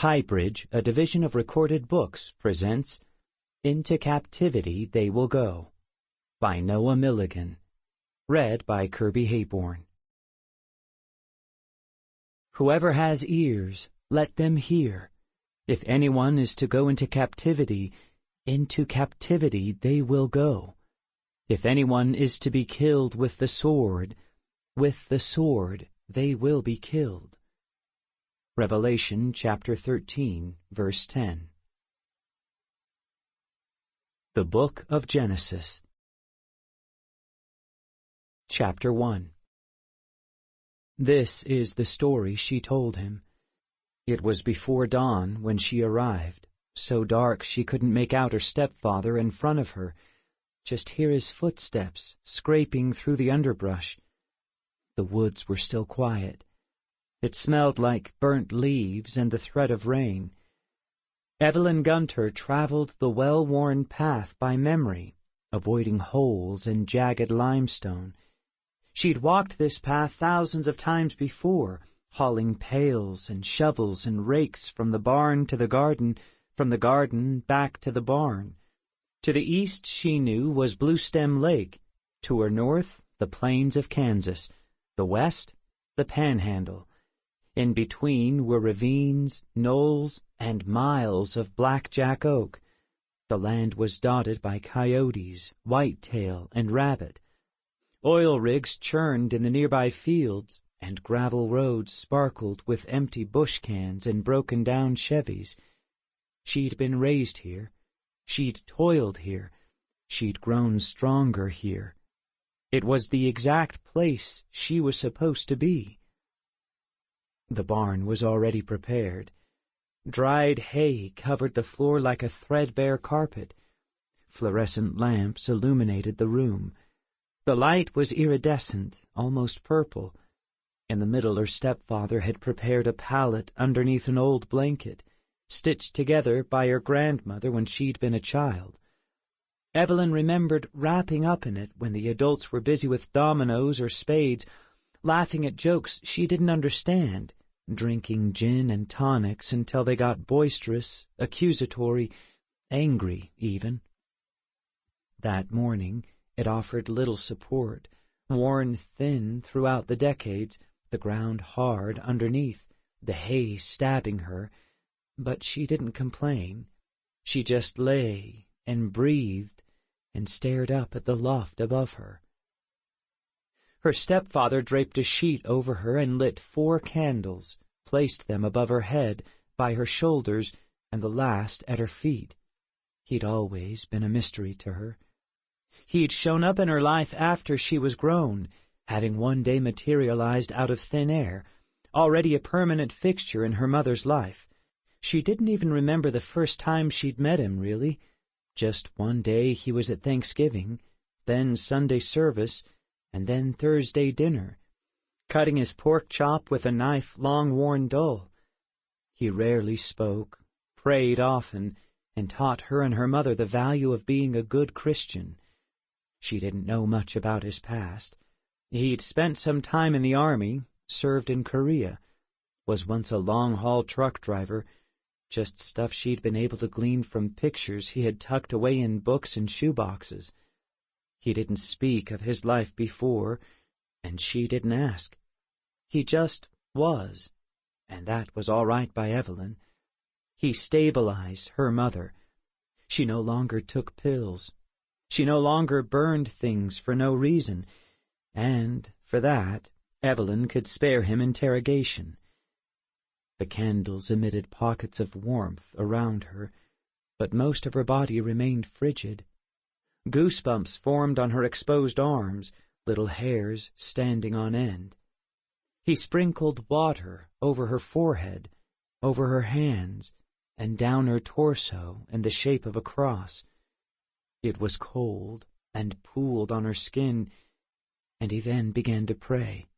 Heyborne, a division of Recorded Books, presents Into Captivity They Will Go by Noah Milligan. Read by Kirby Heyborne. Whoever has ears, let them hear. If anyone is to go into captivity they will go. If anyone is to be killed with the sword they will be killed. Revelation chapter 13, verse 10. The Book of Genesis. Chapter 1. This is the story she told him. It was before dawn when she arrived, so dark she couldn't make out her stepfather in front of her, just hear his footsteps scraping through the underbrush. The woods were still quiet. It smelled like burnt leaves and the threat of rain. Caleb Gunter traveled the well-worn path by memory, avoiding holes and jagged limestone. She'd walked this path thousands of times before, hauling pails and shovels and rakes from the barn to the garden, from the garden back to the barn. To the east, she knew, was Bluestem Lake. To her north, the plains of Kansas. The west, the Panhandle. In between were ravines, knolls, and miles of blackjack oak. The land was dotted by coyotes, whitetail, and rabbit. Oil rigs churned in the nearby fields, and gravel roads sparkled with empty bush cans and broken-down Chevys. She'd been raised here. She'd toiled here. She'd grown stronger here. It was the exact place she was supposed to be. The barn was already prepared. Dried hay covered the floor like a threadbare carpet. Fluorescent lamps illuminated the room. The light was iridescent, almost purple. In the middle, her stepfather had prepared a pallet underneath an old blanket, stitched together by her grandmother when she'd been a child. Evelyn remembered wrapping up in it when the adults were busy with dominoes or spades, laughing at jokes she didn't understand, drinking gin and tonics until they got boisterous, accusatory, angry even. That morning it offered little support, worn thin throughout the decades, the ground hard underneath, the hay stabbing her, but she didn't complain. She just lay and breathed and stared up at the loft above her. Her stepfather draped a sheet over her and lit 4 candles, placed them above her head, by her shoulders, and the last at her feet. He'd always been a mystery to her. He'd shown up in her life after she was grown, having one day materialized out of thin air, already a permanent fixture in her mother's life. She didn't even remember the first time she'd met him, really. Just one day he was at Thanksgiving, then Sunday service, and then Thursday dinner, cutting his pork chop with a knife long worn dull. He rarely spoke, prayed often, and taught her and her mother the value of being a good Christian. She didn't know much about his past. He'd spent some time in the army, served in Korea, was once a long-haul truck driver, just stuff she'd been able to glean from pictures he had tucked away in books and shoeboxes. He didn't speak of his life before, and she didn't ask. He just was, and that was all right by Evelyn. He stabilized her mother. She no longer took pills. She no longer burned things for no reason, and, for that, Evelyn could spare him interrogation. The candles emitted pockets of warmth around her, but most of her body remained frigid. Goosebumps formed on her exposed arms, little hairs standing on end. He sprinkled water over her forehead, over her hands, and down her torso in the shape of a cross. It was cold and pooled on her skin, and he then began to pray.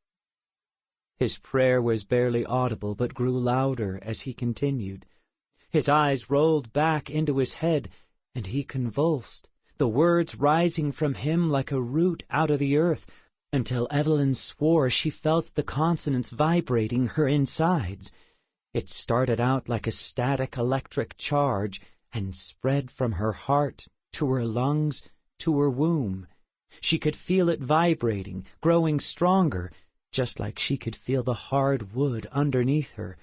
His prayer was barely audible but grew louder as he continued. His eyes rolled back into his head, and he convulsed, the words rising from him like a root out of the earth, until Evelyn swore she felt the consonants vibrating her insides. It started out like a static electric charge and spread from her heart to her lungs to her womb. She could feel it vibrating, growing stronger, just like she could feel the hard wood underneath her,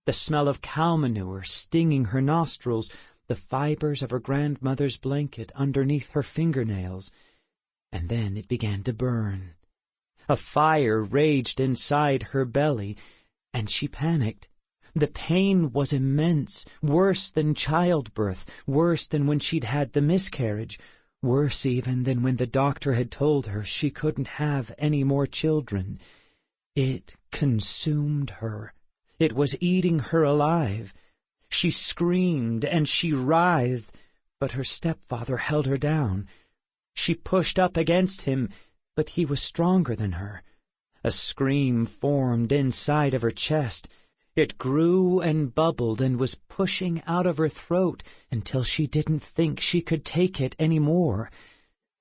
the smell of cow manure stinging her nostrils, the fibers of her grandmother's blanket underneath her fingernails. And then it began to burn. A fire raged inside her belly, and she panicked. The pain was immense, worse than childbirth, worse than when she'd had the miscarriage, worse even than when the doctor had told her she couldn't have any more children. It consumed her. It was eating her alive. She screamed and she writhed, but her stepfather held her down. She pushed up against him, but he was stronger than her. A scream formed inside of her chest. It grew and bubbled and was pushing out of her throat until she didn't think she could take it any more.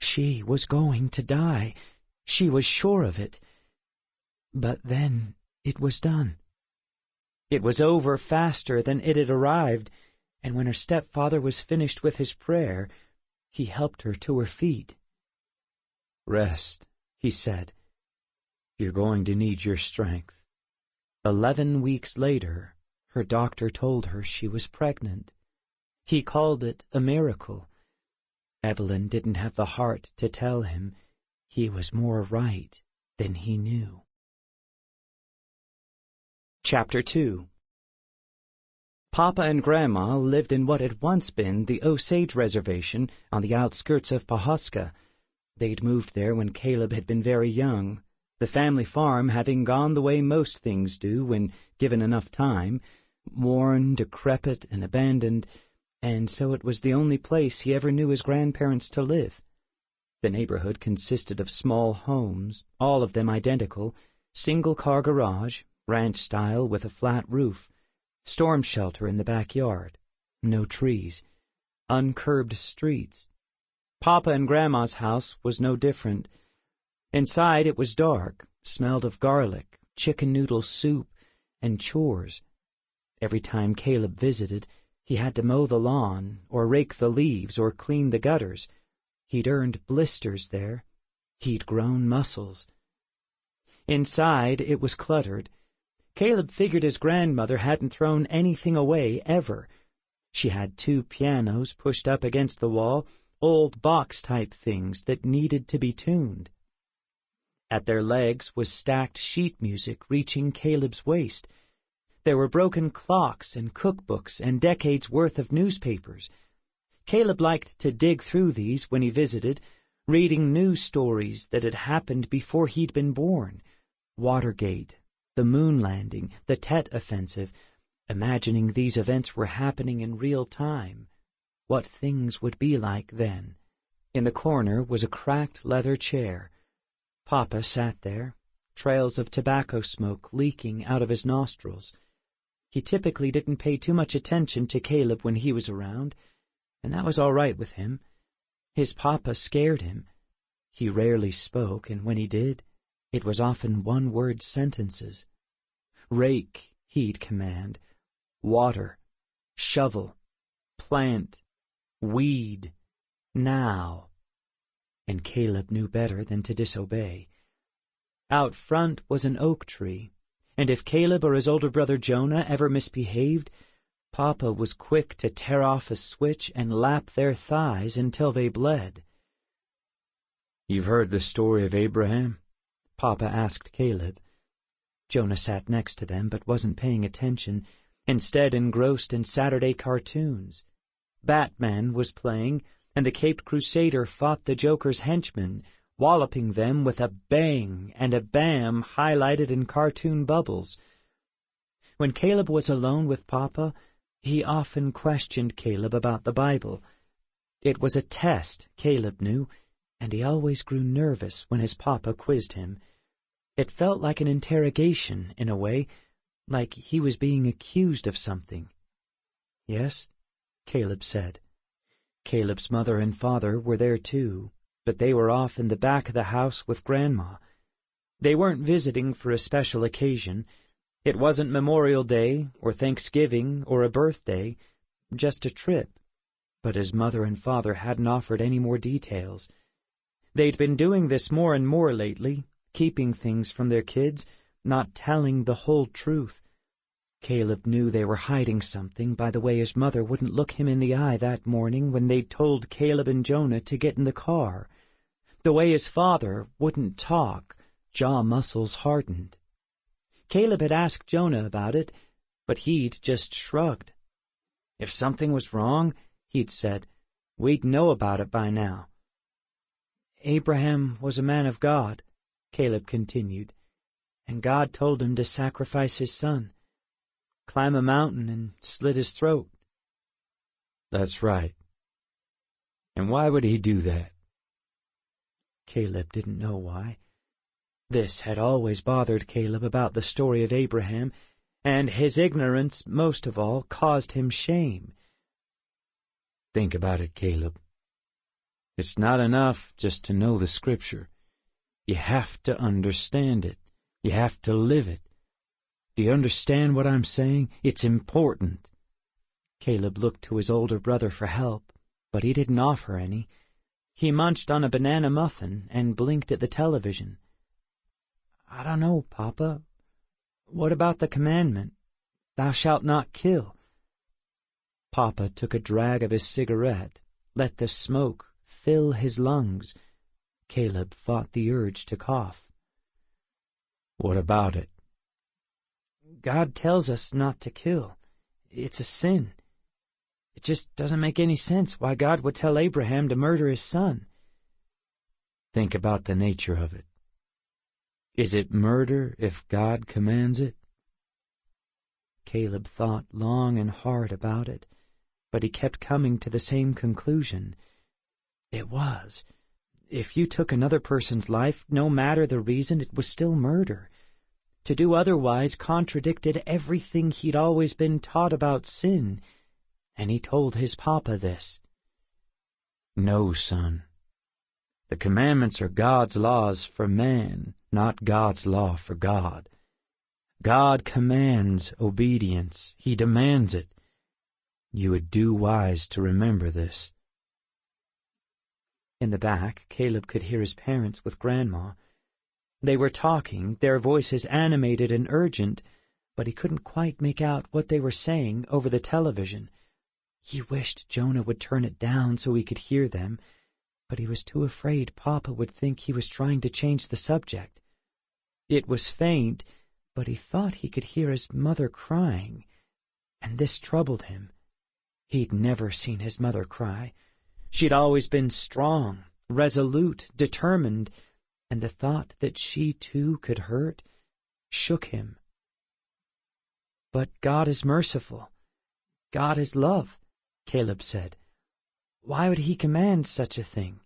She was going to die. She was sure of it. But then it was done. It was over faster than it had arrived, and when her stepfather was finished with his prayer, he helped her to her feet. "Rest," he said. "You're going to need your strength." 11 weeks later, her doctor told her she was pregnant. He called it a miracle. Evelyn didn't have the heart to tell him. He was more right than he knew. Chapter 2. Papa and Grandma lived in what had once been the Osage Reservation on the outskirts of Pawhuska. They'd moved there when Caleb had been very young, the family farm having gone the way most things do when given enough time, worn, decrepit, and abandoned, and so it was the only place he ever knew his grandparents to live. The neighborhood consisted of small homes, all of them identical, single-car garage, ranch style with a flat roof, storm shelter in the backyard, no trees, uncurbed streets. Papa and Grandma's house was no different. Inside it was dark, smelled of garlic, chicken noodle soup, and chores. Every time Caleb visited, he had to mow the lawn, or rake the leaves, or clean the gutters. He'd earned blisters there. He'd grown muscles. Inside it was cluttered. Caleb figured his grandmother hadn't thrown anything away ever. She had 2 pianos pushed up against the wall, old box-type things that needed to be tuned. At their legs was stacked sheet music reaching Caleb's waist. There were broken clocks and cookbooks and decades' worth of newspapers. Caleb liked to dig through these when he visited, reading news stories that had happened before he'd been born. Watergate, the moon landing, the Tet Offensive, imagining these events were happening in real time. What things would be like then. In the corner was a cracked leather chair. Papa sat there, trails of tobacco smoke leaking out of his nostrils. He typically didn't pay too much attention to Caleb when he was around, and that was all right with him. His papa scared him. He rarely spoke, and when he did, it was often one-word sentences. Rake, he'd command. Water. Shovel. Plant. Weed. Now. And Caleb knew better than to disobey. Out front was an oak tree, and if Caleb or his older brother Jonah ever misbehaved, Papa was quick to tear off a switch and lap their thighs until they bled. "You've heard the story of Abraham?" Papa asked Caleb. Jonah sat next to them but wasn't paying attention, instead engrossed in Saturday cartoons. Batman was playing, and the Caped Crusader fought the Joker's henchmen, walloping them with a bang and a bam highlighted in cartoon bubbles. When Caleb was alone with Papa, he often questioned Caleb about the Bible. It was a test, Caleb knew, and he always grew nervous when his papa quizzed him. It felt like an interrogation, in a way, like he was being accused of something. "Yes," Caleb said. Caleb's mother and father were there too, but they were off in the back of the house with Grandma. They weren't visiting for a special occasion. It wasn't Memorial Day or Thanksgiving or a birthday, just a trip. But his mother and father hadn't offered any more details. They'd been doing this more and more lately, keeping things from their kids, not telling the whole truth. Caleb knew they were hiding something by the way his mother wouldn't look him in the eye that morning when they'd told Caleb and Jonah to get in the car. The way his father wouldn't talk, jaw muscles hardened. Caleb had asked Jonah about it, but he'd just shrugged. If something was wrong, he'd said, we'd know about it by now. Abraham was a man of God, Caleb continued, and God told him to sacrifice his son, climb a mountain and slit his throat. That's right. And why would he do that? Caleb didn't know why. This had always bothered Caleb about the story of Abraham, and his ignorance, most of all, caused him shame. Think about it, Caleb. It's not enough just to know the Scripture. You have to understand it. You have to live it. Do you understand what I'm saying? It's important. Caleb looked to his older brother for help, but he didn't offer any. He munched on a banana muffin and blinked at the television. I don't know, Papa. What about the commandment, thou shalt not kill? Papa took a drag of his cigarette, let the smoke fill his lungs. Caleb fought the urge to cough. What about it? God tells us not to kill. It's a sin. It just doesn't make any sense why God would tell Abraham to murder his son. Think about the nature of it. Is it murder if God commands it? Caleb thought long and hard about it, but he kept coming to the same conclusion. It was. If you took another person's life, no matter the reason, it was still murder. To do otherwise contradicted everything he'd always been taught about sin, and he told his papa this. No, son. The commandments are God's laws for man, not God's law for God. God commands obedience. He demands it. You would do wise to remember this. In the back, Caleb could hear his parents with Grandma. They were talking, their voices animated and urgent, but he couldn't quite make out what they were saying over the television. He wished Jonah would turn it down so he could hear them, but he was too afraid Papa would think he was trying to change the subject. It was faint, but he thought he could hear his mother crying, and this troubled him. He'd never seen his mother cry. She'd always been strong, resolute, determined, and the thought that she too could hurt shook him. But God is merciful. God is love, Caleb said. Why would he command such a thing?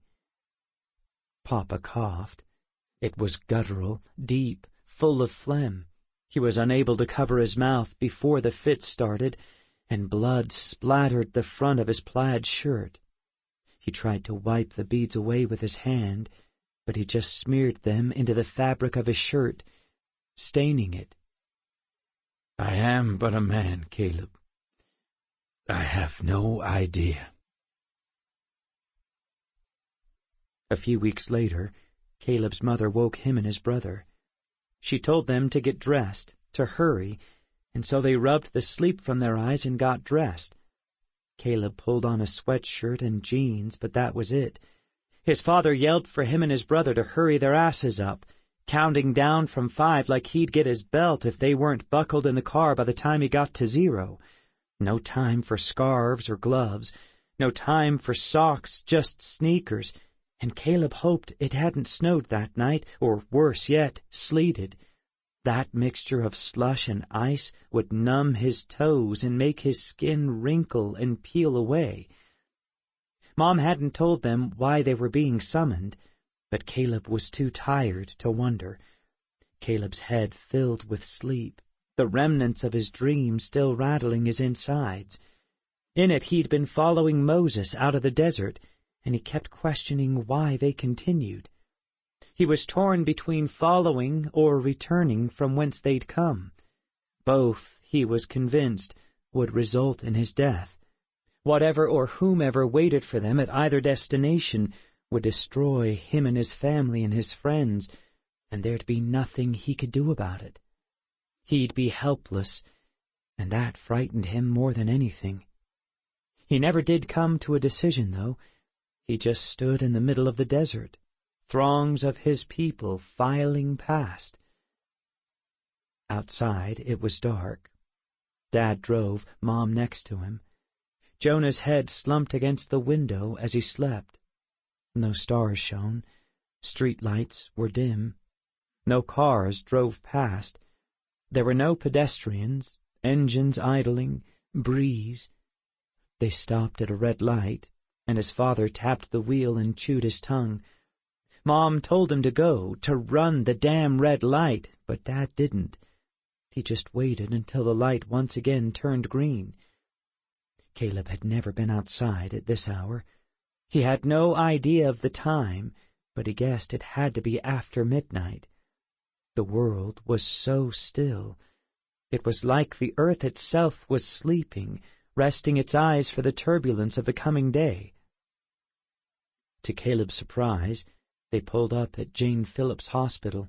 Papa coughed. It was guttural, deep, full of phlegm. He was unable to cover his mouth before the fit started, and blood splattered the front of his plaid shirt. He tried to wipe the beads away with his hand, but he just smeared them into the fabric of his shirt, staining it. I am but a man, Caleb. I have no idea. A few weeks later, Caleb's mother woke him and his brother. She told them to get dressed, to hurry, and so they rubbed the sleep from their eyes and got dressed. Caleb pulled on a sweatshirt and jeans, but that was it. His father yelled for him and his brother to hurry their asses up, counting down from 5 like he'd get his belt if they weren't buckled in the car by the time he got to 0. No time for scarves or gloves, no time for socks, just sneakers, and Caleb hoped it hadn't snowed that night, or worse yet, sleeted. That mixture of slush and ice would numb his toes and make his skin wrinkle and peel away. Mom hadn't told them why they were being summoned, but Caleb was too tired to wonder. Caleb's head filled with sleep, the remnants of his dream still rattling his insides. In it he'd been following Moses out of the desert, and he kept questioning why they continued. He was torn between following or returning from whence they'd come. Both, he was convinced, would result in his death. Whatever or whomever waited for them at either destination would destroy him and his family and his friends, and there'd be nothing he could do about it. He'd be helpless, and that frightened him more than anything. He never did come to a decision, though. He just stood in the middle of the desert, throngs of his people filing past. Outside, it was dark. Dad drove, Mom next to him. Jonah's head slumped against the window as he slept. No stars shone. Street lights were dim. No cars drove past. There were no pedestrians, engines idling, breeze. They stopped at a red light, and his father tapped the wheel and chewed his tongue. Mom told him to go, to run the damn red light, but Dad didn't. He just waited until the light once again turned green. Caleb had never been outside at this hour. He had no idea of the time, but he guessed it had to be after midnight. The world was so still. It was like the earth itself was sleeping, resting its eyes for the turbulence of the coming day. To Caleb's surprise, they pulled up at Jane Phillips Hospital.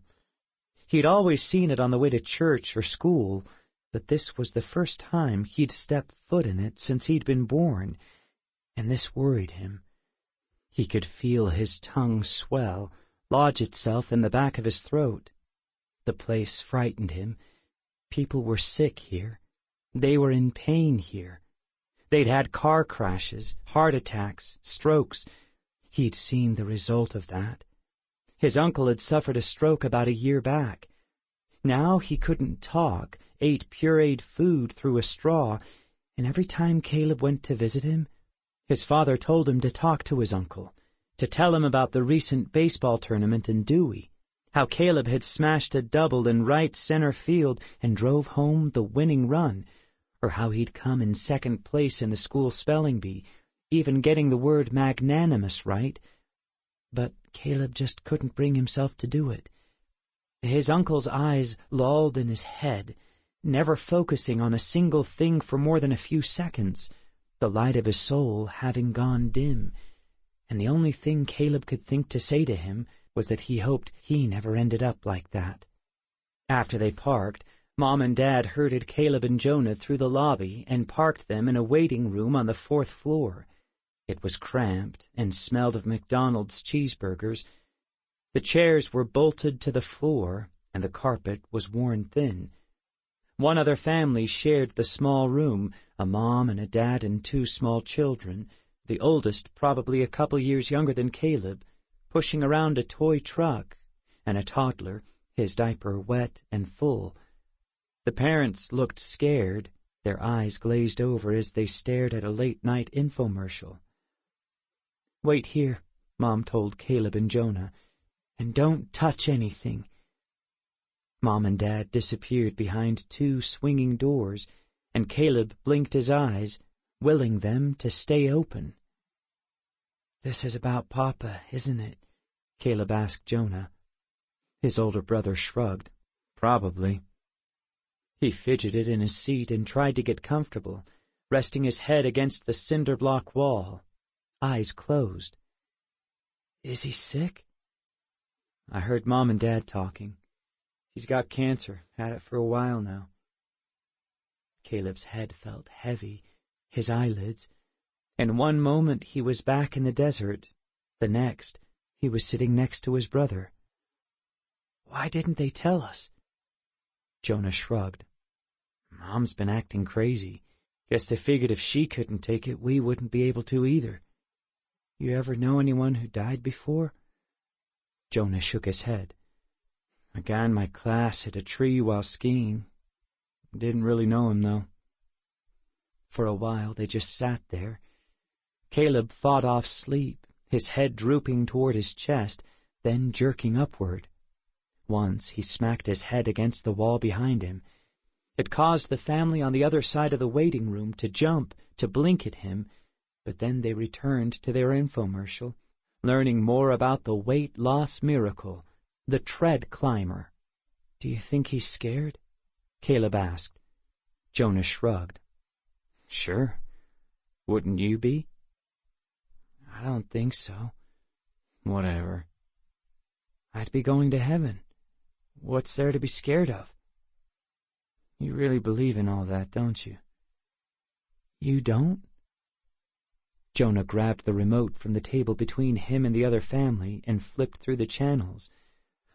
He'd always seen it on the way to church or school, but this was the first time he'd stepped foot in it since he'd been born, and this worried him. He could feel his tongue swell, lodge itself in the back of his throat. The place frightened him. People were sick here. They were in pain here. They'd had car crashes, heart attacks, strokes. He'd seen the result of that. His uncle had suffered a stroke about a year back. Now he couldn't talk, ate pureed food through a straw, and every time Caleb went to visit him, his father told him to talk to his uncle, to tell him about the recent baseball tournament in Dewey, how Caleb had smashed a double in right center field and drove home the winning run, or how he'd come in second place in the school spelling bee, even getting the word magnanimous right. But Caleb just couldn't bring himself to do it. His uncle's eyes lolled in his head, never focusing on a single thing for more than a few seconds, the light of his soul having gone dim, and the only thing Caleb could think to say to him was that he hoped he never ended up like that. After they parked, Mom and Dad herded Caleb and Jonah through the lobby and parked them in a waiting room on the 4th floor. It was cramped and smelled of McDonald's cheeseburgers. The chairs were bolted to the floor, and the carpet was worn thin. One other family shared the small room, a mom and a dad and 2 small children, the oldest probably a couple years younger than Caleb, pushing around a toy truck, and a toddler, his diaper wet and full. The parents looked scared, their eyes glazed over as they stared at a late-night infomercial. "Wait here," Mom told Caleb and Jonah, "and don't touch anything." Mom and Dad disappeared behind 2 swinging doors, and Caleb blinked his eyes, willing them to stay open. "This is about Papa, isn't it?" Caleb asked Jonah. His older brother shrugged. "Probably." He fidgeted in his seat and tried to get comfortable, resting his head against the cinder-block wall, eyes closed. "Is he sick?" "I heard Mom and Dad talking. He's got cancer, had it for a while now." Caleb's head felt heavy, his eyelids. In one moment he was back in the desert, the next he was sitting next to his brother. "Why didn't they tell us?" Jonah shrugged. "Mom's been acting crazy. Guess they figured if she couldn't take it, we wouldn't be able to either. You ever know anyone who died before?" Jonah shook his head. "A guy in my class hit a tree while skiing. Didn't really know him, though." For a while they just sat there. Caleb fought off sleep, his head drooping toward his chest, then jerking upward. Once he smacked his head against the wall behind him. It caused the family on the other side of the waiting room to jump, to blink at him, but then they returned to their infomercial, learning more about the weight loss miracle, the tread climber. "Do you think he's scared?" Caleb asked. Jonah shrugged. Sure. Wouldn't you be? I don't think so. Whatever. I'd be going to heaven. What's there to be scared of? You really believe in all that, don't you? You don't? Jonah grabbed the remote from the table between him and the other family and flipped through the channels.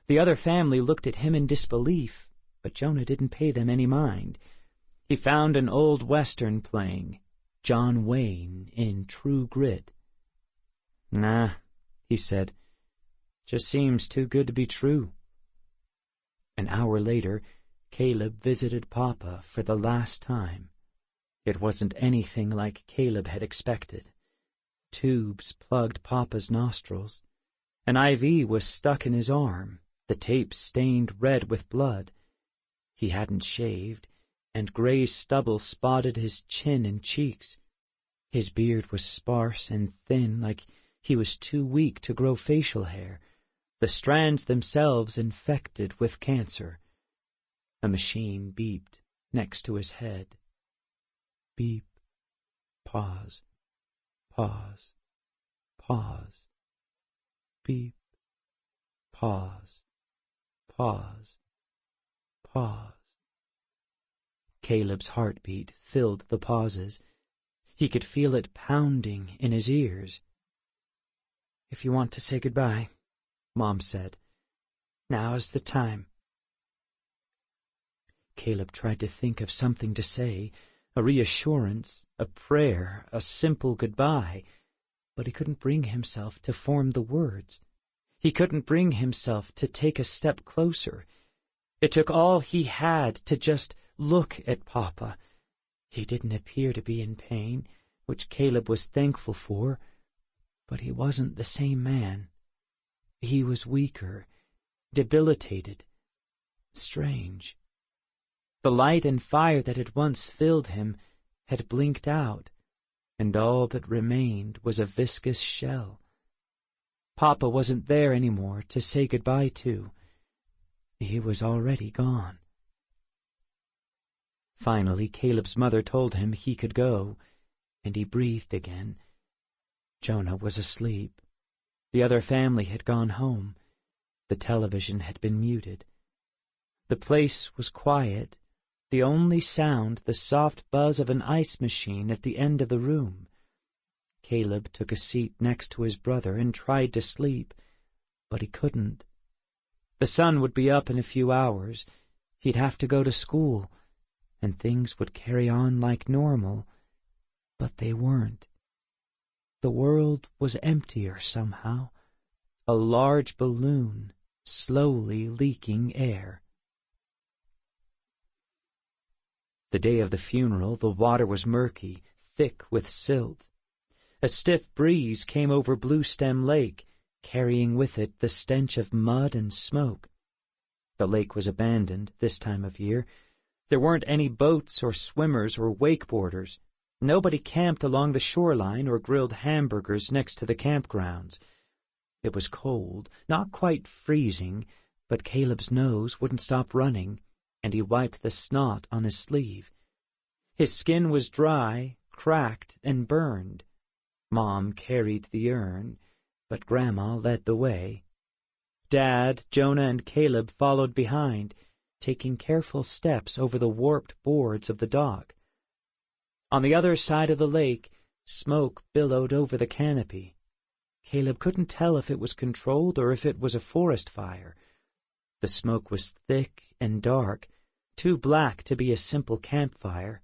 The other family looked at him in disbelief, but Jonah didn't pay them any mind. He found an old Western playing, John Wayne in True Grit. Nah, he said. Just seems too good to be true. An hour later, Caleb visited Papa for the last time. It wasn't anything like Caleb had expected. Tubes plugged Papa's nostrils. An IV was stuck in his arm, the tape stained red with blood. He hadn't shaved, and gray stubble spotted his chin and cheeks. His beard was sparse and thin, like he was too weak to grow facial hair, the strands themselves infected with cancer. A machine beeped next to his head. Beep. Pause. Pause. Pause. Beep. Pause. Pause. Pause. Caleb's heartbeat filled the pauses. He could feel it pounding in his ears. If you want to say goodbye, Mom said, now's the time. Caleb tried to think of something to say, a reassurance, a prayer, a simple goodbye, but he couldn't bring himself to form the words. He couldn't bring himself to take a step closer. It took all he had to just look at Papa. He didn't appear to be in pain, which Caleb was thankful for, but he wasn't the same man. He was weaker, debilitated, strange. The light and fire that had once filled him had blinked out, and all that remained was a viscous shell. Papa wasn't there anymore to say goodbye to. He was already gone. Finally, Caleb's mother told him he could go, and he breathed again. Jonah was asleep. The other family had gone home. The television had been muted. The place was quiet, the only sound the soft buzz of an ice machine at the end of the room. Caleb took a seat next to his brother and tried to sleep, but he couldn't. The sun would be up in a few hours. He'd have to go to school, and things would carry on like normal, but they weren't. The world was emptier somehow, a large balloon slowly leaking air. The day of the funeral, the water was murky, thick with silt. A stiff breeze came over Bluestem Lake, carrying with it the stench of mud and smoke. The lake was abandoned this time of year. There weren't any boats or swimmers or wakeboarders. Nobody camped along the shoreline or grilled hamburgers next to the campgrounds. It was cold, not quite freezing, but Caleb's nose wouldn't stop running, and he wiped the snot on his sleeve. His skin was dry, cracked, and burned. Mom carried the urn, but Grandma led the way. Dad, Jonah, and Caleb followed behind, taking careful steps over the warped boards of the dock. On the other side of the lake, smoke billowed over the canopy. Caleb couldn't tell if it was controlled or if it was a forest fire. The smoke was thick and dark, too black to be a simple campfire.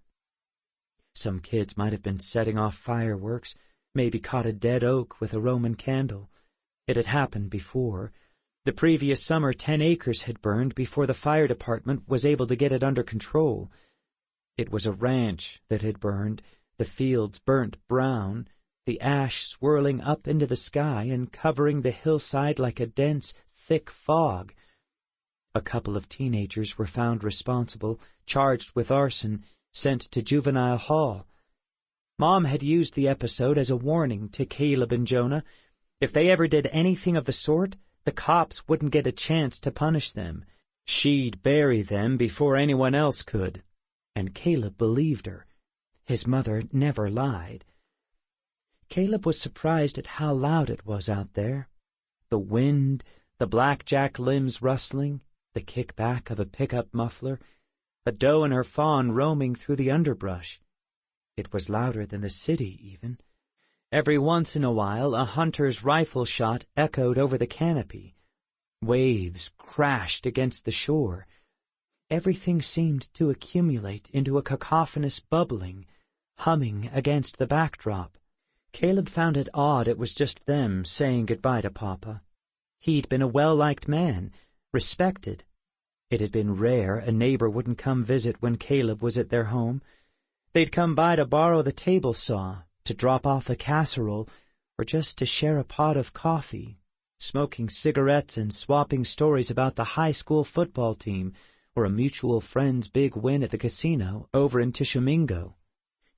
Some kids might have been setting off fireworks, maybe caught a dead oak with a Roman candle. It had happened before. The previous summer 10 acres had burned before the fire department was able to get it under control. It was a ranch that had burned, the fields burnt brown, the ash swirling up into the sky and covering the hillside like a dense, thick fog. A couple of teenagers were found responsible, charged with arson, sent to juvenile hall. Mom had used the episode as a warning to Caleb and Jonah. If they ever did anything of the sort, the cops wouldn't get a chance to punish them. She'd bury them before anyone else could. and Caleb believed her. His mother never lied. Caleb was surprised at how loud it was out there. The wind, the blackjack limbs rustling, the kickback of a pickup muffler, a doe and her fawn roaming through the underbrush. It was louder than the city, even. Every once in a while a hunter's rifle shot echoed over the canopy. Waves crashed against the shore. Everything seemed to accumulate into a cacophonous bubbling, humming against the backdrop. Caleb found it odd it was just them saying goodbye to Papa. He'd been a well-liked man, respected. It had been rare a neighbor wouldn't come visit when Caleb was at their home. They'd come by to borrow the table saw, to drop off a casserole, or just to share a pot of coffee, smoking cigarettes and swapping stories about the high school football team or a mutual friend's big win at the casino over in Tishomingo.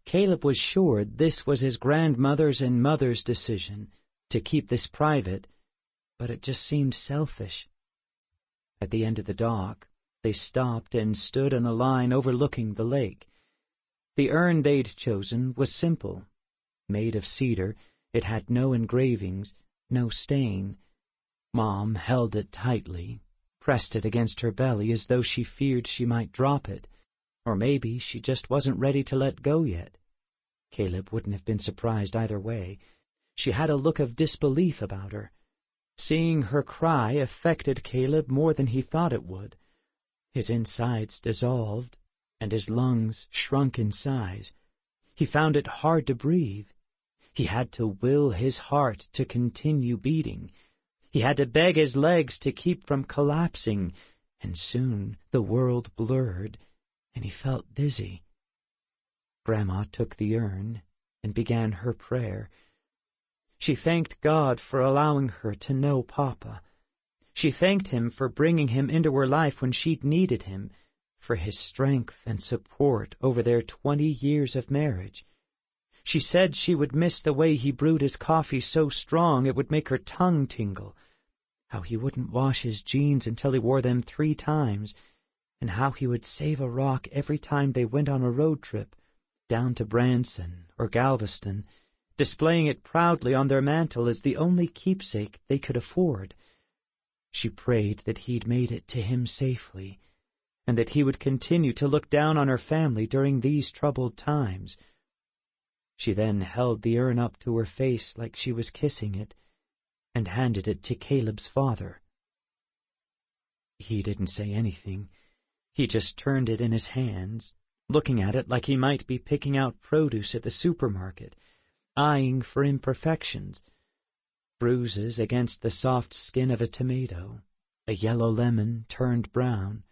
Caleb was sure this was his grandmother's and mother's decision to keep this private, but it just seemed selfish. At the end of the dock, they stopped and stood on a line overlooking the lake. The urn they'd chosen was simple. Made of cedar, it had no engravings, no stain. Mom held it tightly, pressed it against her belly as though she feared she might drop it, or maybe she just wasn't ready to let go yet. Caleb wouldn't have been surprised either way. She had a look of disbelief about her. Seeing her cry affected Caleb more than he thought it would. His insides dissolved, and his lungs shrunk in size. He found it hard to breathe. He had to will his heart to continue beating. He had to beg his legs to keep from collapsing, and soon the world blurred, and he felt dizzy. Grandma took the urn and began her prayer. She thanked God for allowing her to know Papa. She thanked him for bringing him into her life when she'd needed him, for his strength and support over their 20 years of marriage. She said she would miss the way he brewed his coffee so strong it would make her tongue tingle, how he wouldn't wash his jeans until he wore them 3 times, and how he would save a rock every time they went on a road trip, down to Branson or Galveston, displaying it proudly on their mantel as the only keepsake they could afford. She prayed that he'd made it to him safely, and that he would continue to look down on her family during these troubled times. She then held the urn up to her face like she was kissing it, and handed it to Caleb's father. He didn't say anything. He just turned it in his hands, looking at it like he might be picking out produce at the supermarket, eyeing for imperfections, bruises against the soft skin of a tomato, a yellow lemon turned brown.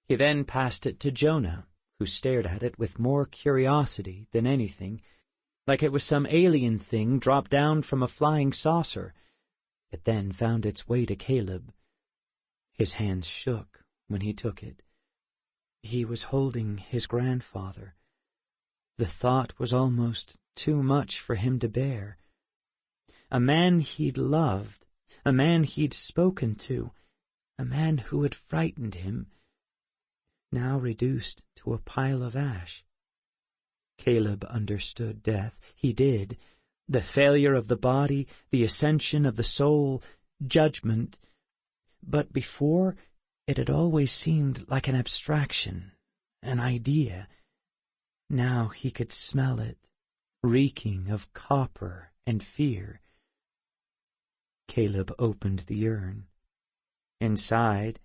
He then passed it to Jonah, who stared at it with more curiosity than anything, like it was some alien thing dropped down from a flying saucer. It then found its way to Caleb. His hands shook when he took it. He was holding his grandfather. The thought was almost too much for him to bear. A man he'd loved, a man he'd spoken to, a man who had frightened him, now reduced to a pile of ash. Caleb understood death. He did. The failure of the body, the ascension of the soul, judgment. But before, it had always seemed like an abstraction, an idea. Now he could smell it, reeking of copper and fear. Caleb opened the urn. Inside,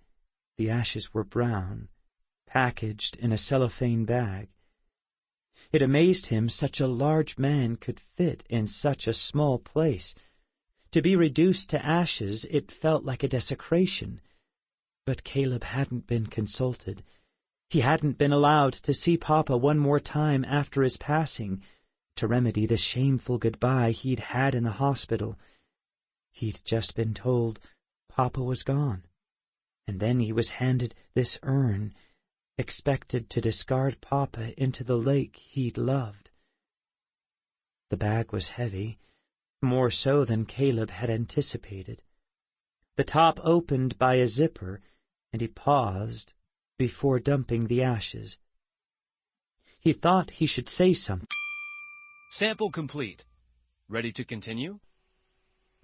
the ashes were brown, packaged in a cellophane bag. It amazed him such a large man could fit in such a small place. To be reduced to ashes, it felt like a desecration. But Caleb hadn't been consulted. He hadn't been allowed to see Papa one more time after his passing, to remedy the shameful goodbye he'd had in the hospital. He'd just been told Papa was gone, and then he was handed this urn, expected to discard Papa into the lake he'd loved. The bag was heavy, more so than Caleb had anticipated. The top opened by a zipper, and he paused before dumping the ashes. He thought he should say something. Sample complete. Ready to continue?